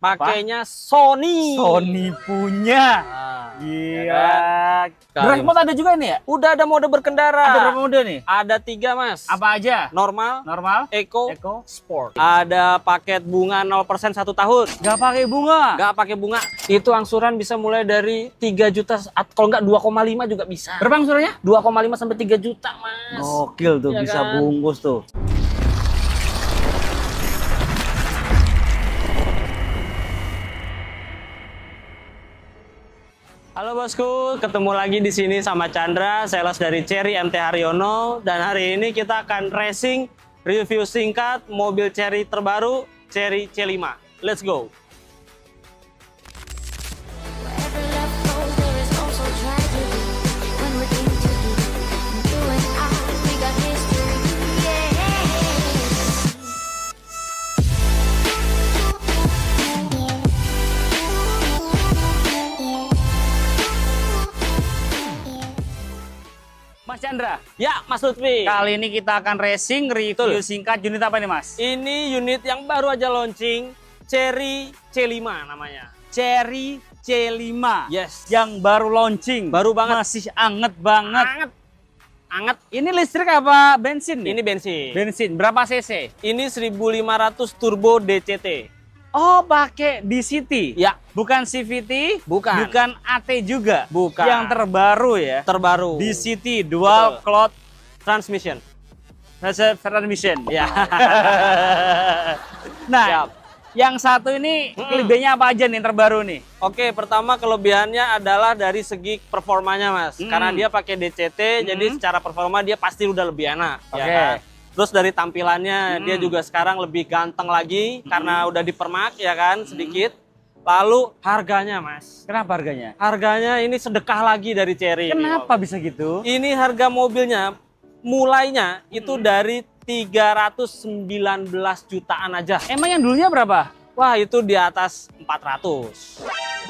Pakainya Sony. Sony punya. Iya. Drive mode ada juga nih ya? Udah ada mode berkendara. Ada berapa mode nih? Ada 3 mas. Apa aja? Normal, Eco, Sport. Ada paket bunga 0% 1 tahun. Gak pakai bunga. Gak pakai bunga. Itu angsuran bisa mulai dari 3 juta, kalau nggak 2,5 juga bisa. Berapa angsurannya? 2,5 sampai 3 juta mas. Gokil tuh, Ya bisa kan? bungkus tuh. Halo bosku, ketemu lagi di sini sama Chandra, sales dari Cherry MT Haryono, dan hari ini kita akan racing review singkat mobil Cherry terbaru, Cherry C5. Let's go. Mas Chandra, Ya, Mas Lutfi. kali ini kita akan racing review singkat unit apa nih Mas? Ini unit yang baru aja launching, Cherry C5 namanya. Cherry C5. Yes. Yang baru launching. Baru banget. Masih anget banget. Anget. Ini listrik apa bensin nih? Ini bensin. Bensin. Berapa cc? Ini 1500 turbo DCT. Oh, pakai DCT. Ya, Bukan CVT, Bukan. bukan AT juga. Bukan. Yang terbaru ya. terbaru. DCT Dual Betul. Cloud Transmission. Transmission. Ya. Nah, Siap. yang satu ini kelebihannya apa aja nih yang terbaru nih? Oke, pertama kelebihannya adalah dari segi performanya, Mas. Karena dia pakai DCT, jadi secara performa dia pasti udah lebih enak. Ya Oke. kan? Terus dari tampilannya, dia juga sekarang lebih ganteng lagi, karena udah dipermak, ya kan, sedikit. Lalu harganya, Mas. Kenapa harganya? Harganya ini sedekah lagi dari Cherry. Kenapa bisa gitu? Ini harga mobilnya, mulainya itu dari 319 jutaan aja. Emang yang dulunya berapa? Wah, itu di atas 400.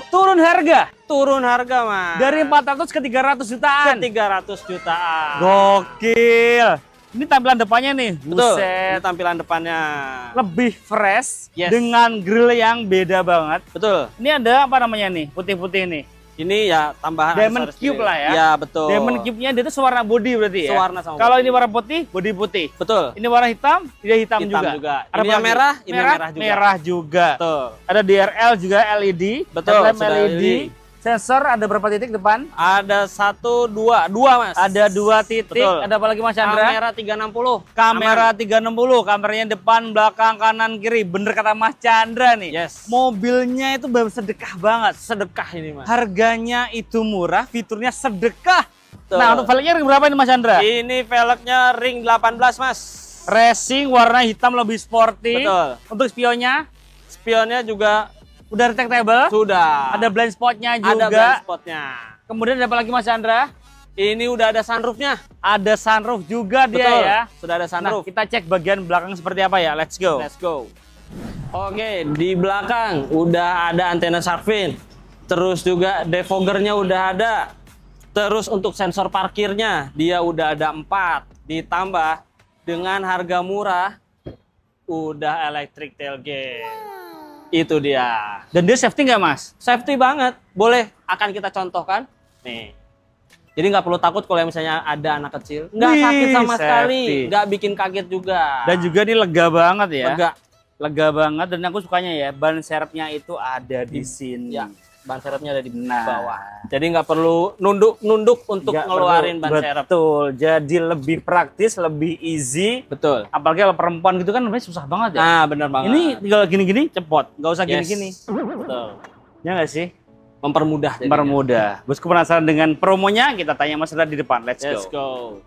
Turun harga Turun harga, Mas. dari 400 ke 300 jutaan. 300 jutaan. Gokil. Ini tampilan depannya nih. Betul. Buset. Ini tampilan depannya. Lebih fresh Yes. dengan grill yang beda banget. Betul. Ini ada apa namanya nih? Putih-putih nih. Ini ya tambahan Diamond aksesoris Cube gede. lah ya. Ya, betul. Diamond Cube-nya dia tuh sewarna body berarti ya. Sewarna sama Kalau body. ini warna putih, body putih. Betul. Ini warna hitam, dia hitam Hitam juga. juga. Ada Ini apa yang lagi? merah, ini yang merah juga. Merah juga. Betul. Ada DRL juga LED. Betul, Headlamp sudah LED. LED. Sensor ada berapa titik depan? Ada 1, 2, Mas. Ada 2 titik. Betul. Ada apa lagi Mas Chandra? Kamera 360. Kamera Aman. 360, kameranya depan, belakang, kanan, kiri. Bener kata Mas Chandra nih. Yes. Mobilnya itu sedekah banget. Sedekah ini, Mas. Harganya itu murah, fiturnya sedekah. Betul. Nah, untuk velgnya ring berapa ini Mas Chandra? Ini velgnya ring 18, Mas. Racing warna hitam lebih sporty. Betul. Untuk spionnya Spionnya juga udah detectable. sudah. Ada blind spotnya juga. Ada blind spotnya. Kemudian ada apa lagi Mas Chandra? Ini udah ada sunroofnya. Ada sunroof juga dia Betul. ya. Sudah ada Nah, sunroof. kita cek bagian belakang seperti apa ya. Let's go. Let's go. Oke, di belakang udah ada antena shark fin. Terus juga defoggernya udah ada. Terus untuk sensor parkirnya dia udah ada 4. Ditambah dengan harga murah udah electric tailgate. Itu dia. Dan dia safety nggak Mas? Safety banget. Boleh akan kita contohkan. Nih. Jadi nggak perlu takut kalau misalnya ada anak kecil. Nggak Wih, sakit sama sekali. safety. Nggak bikin kaget juga. Dan juga ini lega banget ya. Lega. Lega banget dan aku sukanya ya ban serepnya itu ada di sini. Ya, ban serepnya ada di Nah. bawah. Jadi nggak perlu nunduk-nunduk untuk Nggak ngeluarin perlu. ban serep. Betul. Jadi lebih praktis, lebih easy. Betul. Apalagi kalau perempuan gitu kan sebenarnya susah banget ya. Nah, benar banget. Ini tinggal gini-gini cepot, nggak usah Yes. gini-gini. Betul. Ya nggak sih? Mempermudah. jadinya. Mempermudah. Bosku penasaran dengan promonya? Kita tanya Mas Chandra di depan. Let's Let's go. go.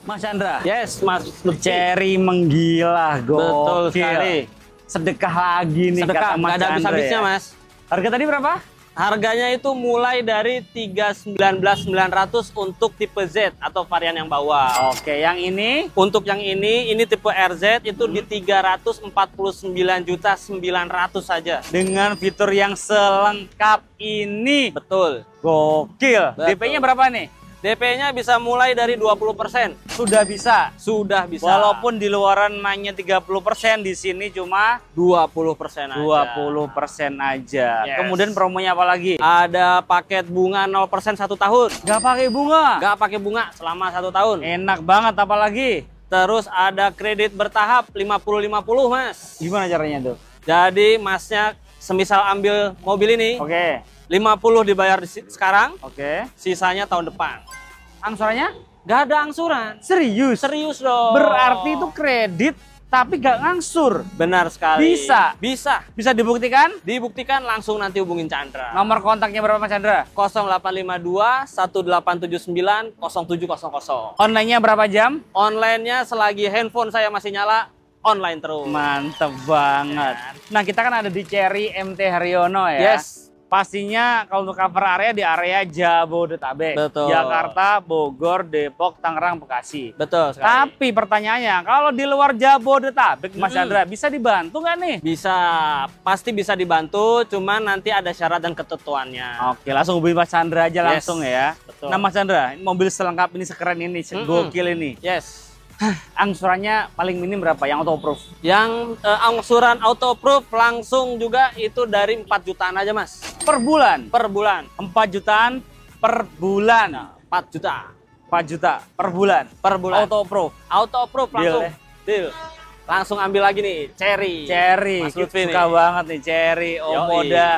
Mas Chandra. Yes, Mas. Cherry menggila, Betul gokil. sekali. Sedekah lagi nih Sedekah, kata Mas nggak ada Chandra habis-habisnya, ya. Mas. Harga tadi berapa? Harganya itu mulai dari 319.900 untuk tipe Z atau varian yang bawah. Oke, yang ini Untuk yang ini tipe RZ itu di 349.900 saja. dengan fitur yang selengkap ini. Betul. Gokil. Betul. DP-nya berapa nih? DP-nya bisa mulai dari 20%. Sudah bisa. Sudah bisa. Walaupun di luaran mainnya 30%, di sini cuma 20% aja. 20% aja. Yes. Kemudian promonya apa lagi? Ada paket bunga 0% 1 tahun. Nggak pakai bunga. Nggak pakai bunga selama 1 tahun. Enak banget, apalagi? Terus ada kredit bertahap 50-50, Mas. Gimana caranya tuh? Jadi Masnya semisal ambil mobil ini, Oke. 50 dibayar sekarang, Oke. sisanya tahun depan. Angsurannya? Nggak ada angsuran. Serius? Serius dong. Berarti itu kredit tapi nggak ngangsur. benar sekali. Bisa? Bisa. Bisa dibuktikan? Dibuktikan, langsung nanti hubungin Chandra. Nomor kontaknya berapa Mas Chandra? 0852 1879 0700. Online-nya berapa jam? Online-nya selagi handphone saya masih nyala, online terus. Mantep banget. Nah, kita kan ada di Cherry MT Haryono ya. Yes. Pastinya kalau untuk cover area di area Jabodetabek. Betul. Jakarta, Bogor, Depok, Tangerang, Bekasi. Betul sekali. Tapi pertanyaannya, kalau di luar Jabodetabek, Mas Chandra, bisa dibantu nggak nih? Bisa, pasti bisa dibantu, cuman nanti ada syarat dan ketentuannya. Oke, langsung hubungi Mas Chandra aja Yes. langsung ya. Betul. Nah, Mas Chandra, mobil selengkap ini, sekeren ini, segokil ini. Yes. Angsurannya paling minim berapa yang autoproof? Yang angsuran autoproof langsung juga itu dari 4 jutaan aja, Mas. Per bulan? Per bulan. 4 jutaan per bulan. 4 juta 4 juta per bulan. per bulan. Autoproof. Autoproof Deal, langsung. ya? Deal. Langsung ambil lagi nih, Cherry. Cherry, Mas Lutfi suka nih. banget nih Cherry. Omoda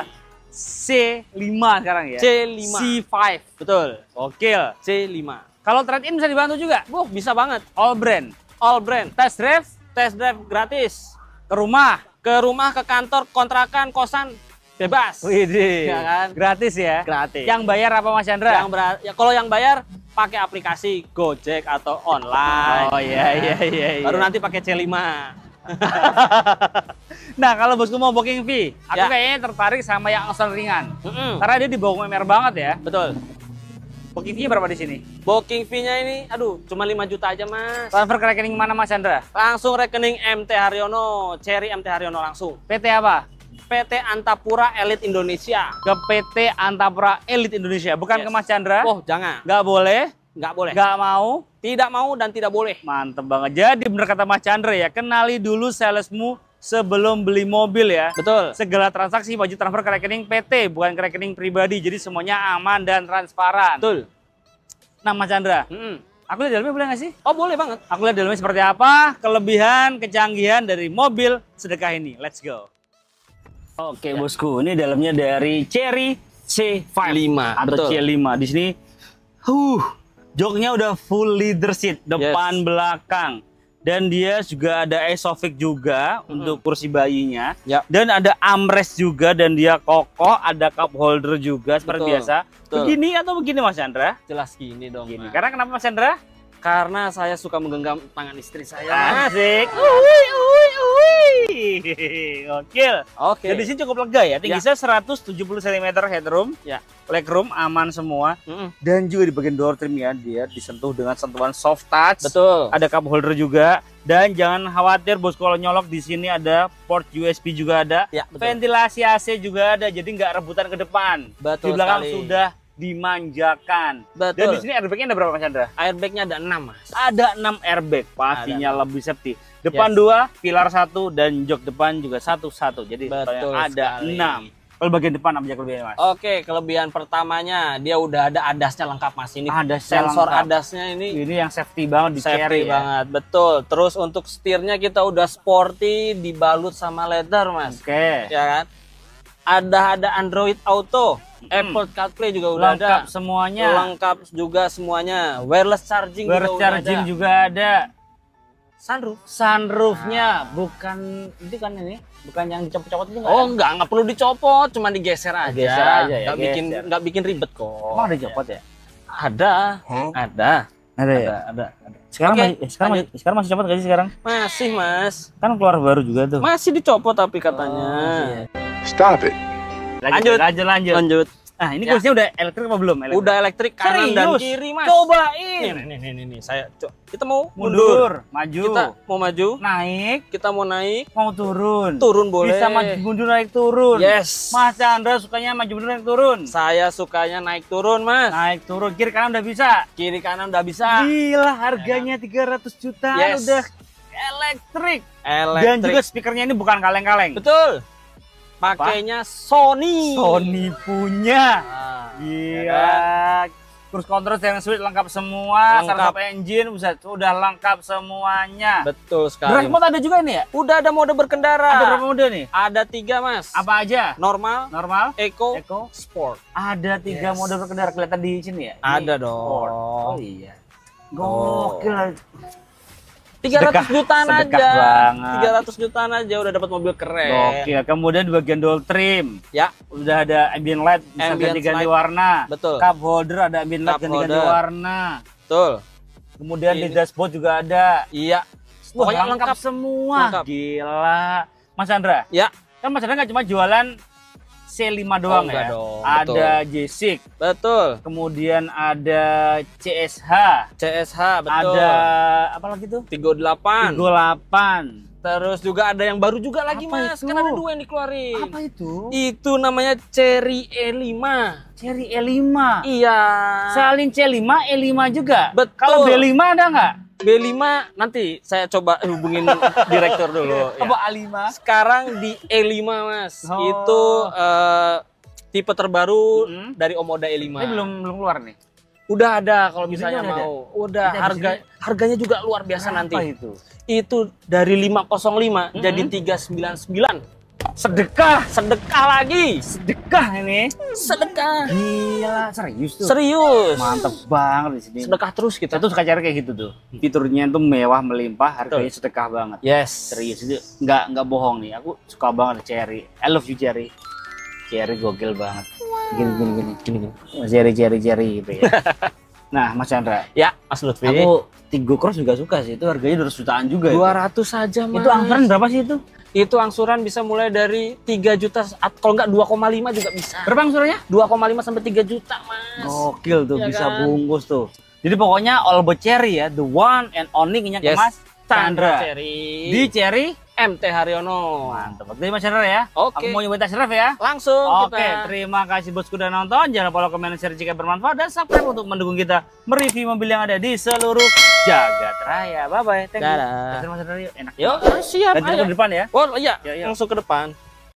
C5 sekarang ya? C5. C5. Betul. Gokil. C5. Kalau trade-in bisa dibantu juga? Bisa banget. All brand. All brand. Test drive Test drive gratis. ke rumah. Ke rumah, ke kantor, kontrakan, kosan, bebas. Widih. Ya kan? Gratis ya? Gratis. Yang bayar apa Mas Chandra? Kalau yang bayar pakai aplikasi Gojek atau online. Oh iya. Baru nanti pakai C5. Nah, kalau bosku mau booking fee, aku Ya. kayaknya tertarik sama yang angsuran ringan. Mm-mm. Karena dia di bawah UMR banget ya. Betul. Booking fee berapa di sini? Booking fee-nya ini, aduh, cuma 5 juta aja, Mas. Transfer ke rekening mana Mas Chandra? Langsung rekening MT Haryono, Cherry MT Haryono langsung. PT apa? PT Antapura Elite Indonesia. Ke PT Antapura Elite Indonesia, bukan Yes. ke Mas Chandra? Oh, jangan. Nggak boleh, Nggak boleh. nggak mau. Tidak mau dan tidak boleh. Mantep banget. Jadi bener kata Mas Chandra ya, kenali dulu salesmu sebelum beli mobil ya. Betul. Segala transaksi wajib transfer ke rekening PT, bukan ke rekening pribadi. Jadi semuanya aman dan transparan. Betul. Nah Mas Chandra, Mm-mm. aku lihat dalamnya boleh nggak sih? Oh, boleh banget. Aku lihat dalamnya seperti apa, kelebihan, kecanggihan dari mobil sedekah ini. Let's go. Oke bosku, ini dalamnya dari Cherry C5 atau betul. C5. Di sini, joknya udah full leather seat, depan belakang. Dan dia juga ada Isofix juga untuk kursi bayinya. Ya. Dan ada armrest juga dan dia kokoh, ada cup holder juga seperti Betul. biasa. Betul. Begini atau begini Mas Chandra? Jelas gini dong, Gini. Mas. Karena kenapa Mas Chandra? Karena saya suka menggenggam tangan istri saya. Asik. Gokil. Oke. Dan di sini cukup lega ya. Tinggi Ya. saya 170 cm headroom. Ya. Legroom aman semua. Mm-mm. Dan juga di bagian door trim ya, dia disentuh dengan sentuhan soft touch. Betul. Ada cup holder juga. Dan jangan khawatir bos, kalau nyolok di sini ada port USB juga ada. Ya, betul. Ventilasi AC juga ada. Jadi nggak rebutan ke depan. Betul Di belakang sekali. sudah dimanjakan. Betul. Dan di sini airbagnya ada berapa Mas Chandra? Airbagnya ada 6, Mas. Ada 6 airbag, pastinya lebih safety. Depan Yes. 2, pilar 1 dan jok depan juga satu. Jadi Betul ada sekali. 6. Kalau bagian depan apa aja kelebihannya Mas? Oke, kelebihan pertamanya dia udah ada ADAS-nya lengkap, Mas. Ini Adasnya sensor lengkap. ADAS-nya ini Ini yang safety banget di safety Cherry ya. banget, betul. Terus untuk setirnya kita udah sporty, dibalut sama leather, Mas. Oke. Ya kan? Ada Android Auto, Apple CarPlay juga udah Lengkap ada. semuanya. Lengkap juga semuanya. Wireless charging Wireless juga charging udah ada. juga ada. Sunroof. Sunroofnya bukan itu kan ini, bukan yang dicopot-copot itu Oh, enggak perlu dicopot, cuma digeser aja. Geser aja ya, Nggak bikin ribet kok. Emang ada dicopot ya? Ada. Ada. Ada ya? Ada. Sekarang Oke, sekarang masih copot gak sih sekarang? Masih, Mas. Kan keluar baru juga tuh. Masih dicopot tapi katanya. Stop it. Lanjut. Lanjut. Nah, ini Ya. kursinya udah elektrik apa belum? Udah elektrik kanan dan Serius? kiri, Mas. Cobain. Nih. Saya kita mau Mundur, maju. Kita mau maju, Naik, kita mau naik, mau turun. turun boleh. Bisa maju mundur naik turun. Yes. Mas Chandra sukanya maju mundur naik turun. Saya sukanya naik turun, Mas. Naik turun kiri kanan udah bisa. Kiri kanan udah bisa. Gila, harganya 300 juta Yes. udah elektrik. Elektrik. Dan juga speakernya ini bukan kaleng-kaleng. Betul. Pakainya Sony. Sony punya. Nah, Gila. ya kan? Cruise control, steering switch lengkap semua. Lengkap. Startup engine sudah lengkap semuanya. Betul sekali. Drive mode ada juga nih ya? Udah ada mode berkendara. Ada berapa mode nih? Ada 3, Mas. Apa aja? Normal, Normal, Eco, Eco. Sport. Ada 3 Yes. mode berkendara kelihatan di sini ya? Ada Ini dong. Sport. Oh iya. Gokil. 300 jutaan sedekah aja. banget. 300 jutaan aja udah dapat mobil keren. Gokil. Kemudian di bagian dual trim. Ya, Udah ada ambient light bisa Ambient ganti-ganti light. warna. Betul. Cup holder ada ambient light Cup ganti-ganti holder. warna. betul. Kemudian di Ini. dashboard juga ada. Iya. Wah, Pokoknya lengkap lengkap. semua. Lengkap. Gila. Mas Chandra, Ya, kan Mas Chandra nggak cuma jualan C5 doang enggak ya? dong, Ada J6, betul. kemudian ada CSH, CSH, betul. ada apa lagi tuh? 38. 38. Terus juga ada yang baru juga lagi, Apa Mas. itu? Kan ada 2 yang dikeluarin. Apa itu? Itu namanya Cherry E5. Cherry E5. Iya. Salin C5, E5 juga. Betul. Kalau B5 ada nggak? B5 nanti saya coba hubungin direktur dulu. ya. Apa A5? Sekarang di E5, Mas. Oh. Itu tipe terbaru Mm-mm. dari Omoda E5. Ini belum keluar nih. Udah ada kalau Ini misalnya udah ada? mau. Udah, Ada di harganya juga luar biasa Berapa nanti. itu? Itu dari 505 Mm-mm. jadi 399. Sedekah. Sedekah lagi. Sedekah ini. Sedekah. Gila, serius tuh. Serius. Mantep banget di sini. Sedekah terus kita. Saya tuh suka cari kayak gitu tuh. Fiturnya tuh mewah melimpah, harganya sedekah banget. Yes. Serius itu nggak bohong nih. Aku suka banget Cherry. I love you Cherry. Cherry gokil banget. Gini. Cherry gitu ya. Nah, Mas Chandra, Ya, Mas Lutfi. aku Tigo Cross juga suka sih. Itu harganya 200 jutaan juga. 200 saja, Mas. Itu angsuran berapa sih itu? Itu angsuran bisa mulai dari 3 juta, kalau nggak 2,5 juga bisa. Berapa angsurannya? 2,5 sampai 3 juta, Mas. Gokil tuh, Iya bisa kan? bungkus tuh. Jadi pokoknya all about Cherry ya, the one and only minyak Yes. Mas Chandra. Cherry. Di Cherry. MT Haryono. Mantap. Oke Mas Chandra ya. Oke. Aku mau nyobain tes drive ya. Langsung Oke, kita. terima kasih bosku udah nonton. Jangan lupa like, komen, share jika bermanfaat dan subscribe untuk mendukung kita mereview mobil yang ada di seluruh jagat raya. Bye bye. Thank you. Dadah. Mas Chandra yuk. Enak. Yuk, siap. Dan ayo. ke depan ya. Oh iya, Ya, ya. langsung ke depan.